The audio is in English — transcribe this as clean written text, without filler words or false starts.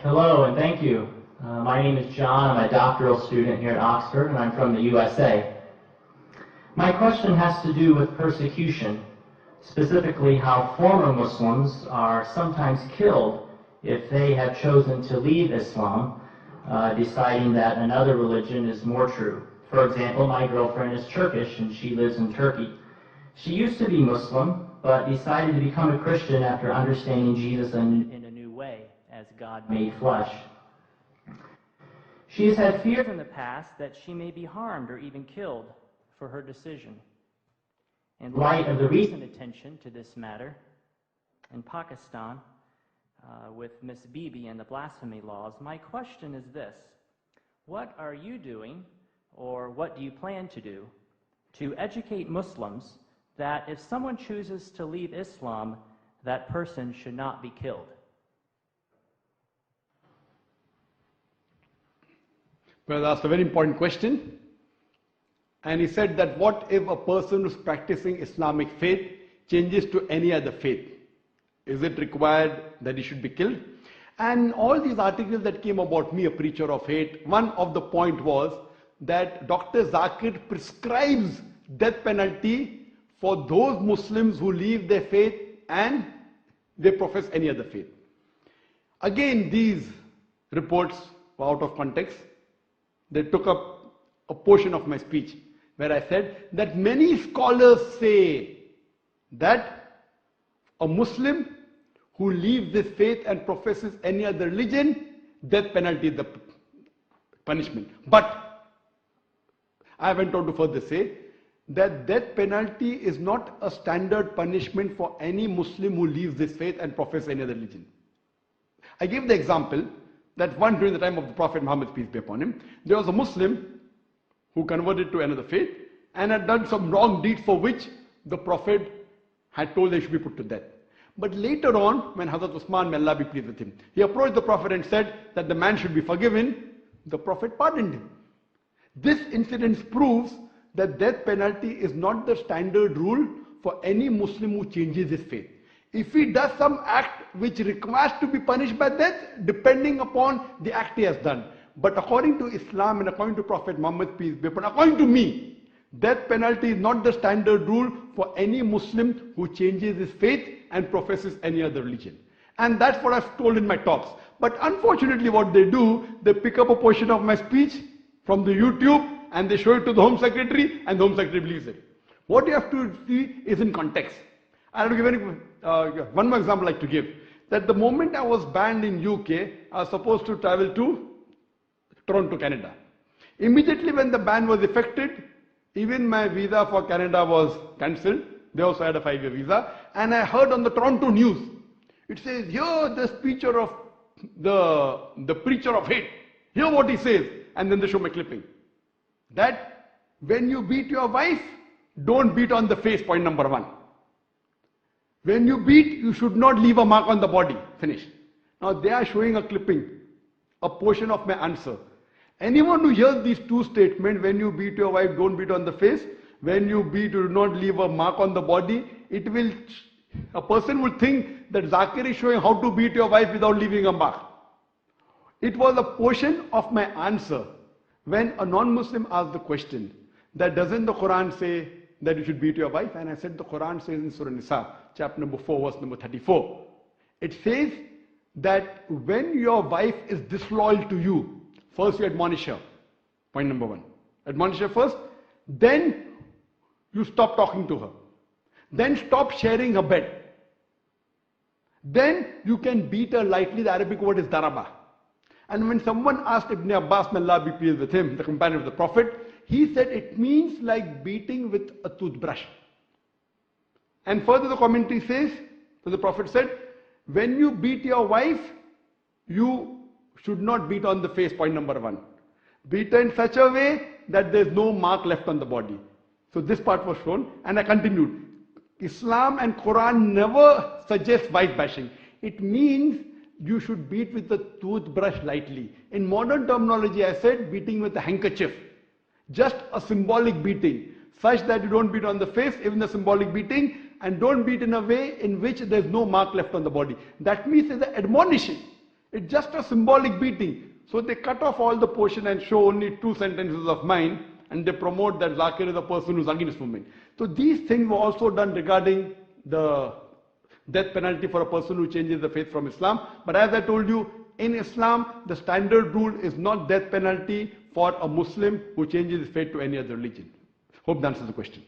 Hello and thank you. My name is John. I'm a doctoral student here at Oxford and I'm from the USA. My question has to do with persecution, specifically how former Muslims are sometimes killed if they have chosen to leave Islam, deciding that another religion is more true. For example, my girlfriend is Turkish and she lives in Turkey. She used to be Muslim, but decided to become a Christian after understanding Jesus in a new way, as God made flesh. She has had fears in the past that she may be harmed or even killed for her decision. In light of the recent attention to this matter in Pakistan with Miss Bibi and the blasphemy laws, my question is this: what are you doing, or what do you plan to do, to educate Muslims that if someone chooses to leave Islam, that person should not be killed? Well, asked a very important question. And he said that what if a person who's practicing Islamic faith changes to any other faith? Is it required that he should be killed? And all these articles that came about me, a preacher of hate, one of the point was that Dr. Zakir prescribes death penalty for those Muslims who leave their faith and they profess any other faith. Again, these reports were out of context. They took up a portion of my speech where I said that many scholars say that a Muslim who leaves this faith and professes any other religion, death penalty is the punishment. But I went on to further say that death penalty is not a standard punishment for any Muslim who leaves this faith and professes any other religion. I gave the example that one during the time of the Prophet Muhammad, peace be upon him, there was a Muslim who converted to another faith and had done some wrong deeds for which the Prophet had told they should be put to death. But later on, when Hazrat Usman, may Allah be pleased with him, he approached the Prophet and said that the man should be forgiven, the Prophet pardoned him. This incident proves that death penalty is not the standard rule for any Muslim who changes his faith. If he does some act which requires to be punished by death, depending upon the act he has done. But according to Islam and according to Prophet Muhammad, peace be upon him, according to me, death penalty is not the standard rule for any Muslim who changes his faith and professes any other religion. And that's what I've told in my talks. But unfortunately what they do, they pick up a portion of my speech from the YouTube and they show it to the Home Secretary and the Home Secretary believes it. What you have to see is in context. I'll give one more example I'd like to give. That the moment I was banned in UK, I was supposed to travel to Toronto, Canada. Immediately when the ban was effected, even my visa for Canada was cancelled. They also had a 5-year visa. And I heard on the Toronto news, it says, here the preacher of the preacher of hate. Hear what he says. And then they show my clipping. That when you beat your wife, don't beat on the face, point number 1. When you beat, you should not leave a mark on the body. Finish. Now they are showing a clipping, a portion of my answer. Anyone who hears these two statements, when you beat your wife, don't beat on the face. When you beat, do not leave a mark on the body. A person will think that Zakir is showing how to beat your wife without leaving a mark. It was a portion of my answer when a non-Muslim asked the question that doesn't the Quran say that you should beat your wife? And I said the Quran says in Surah Nisa, chapter number 4, verse number 34. It says that when your wife is disloyal to you, first you admonish her. Point number 1. Admonish her first. Then you stop talking to her. Then stop sharing her bed. Then you can beat her lightly. The Arabic word is daraba. And when someone asked Ibn Abbas, may Allah be pleased with him, the companion of the Prophet, he said it means like beating with a toothbrush. And further the commentary says, so the Prophet said, when you beat your wife, you should not beat on the face, point number 1. Beat her in such a way that there is no mark left on the body. So this part was shown and I continued. Islam and Quran never suggest wife bashing. It means you should beat with the toothbrush lightly. In modern terminology, I said beating with a handkerchief. Just a symbolic beating, such that you don't beat on the face, even the symbolic beating, and don't beat in a way in which there's no mark left on the body. That means it's an admonition. It's just a symbolic beating. So they cut off all the portion and show only 2 sentences of mine, and they promote that Zakir is a person who's against women. So these things were also done regarding the death penalty for a person who changes the faith from Islam. But as I told you, in Islam, the standard rule is not death penalty for a Muslim who changes his faith to any other religion. Hope that answers the question.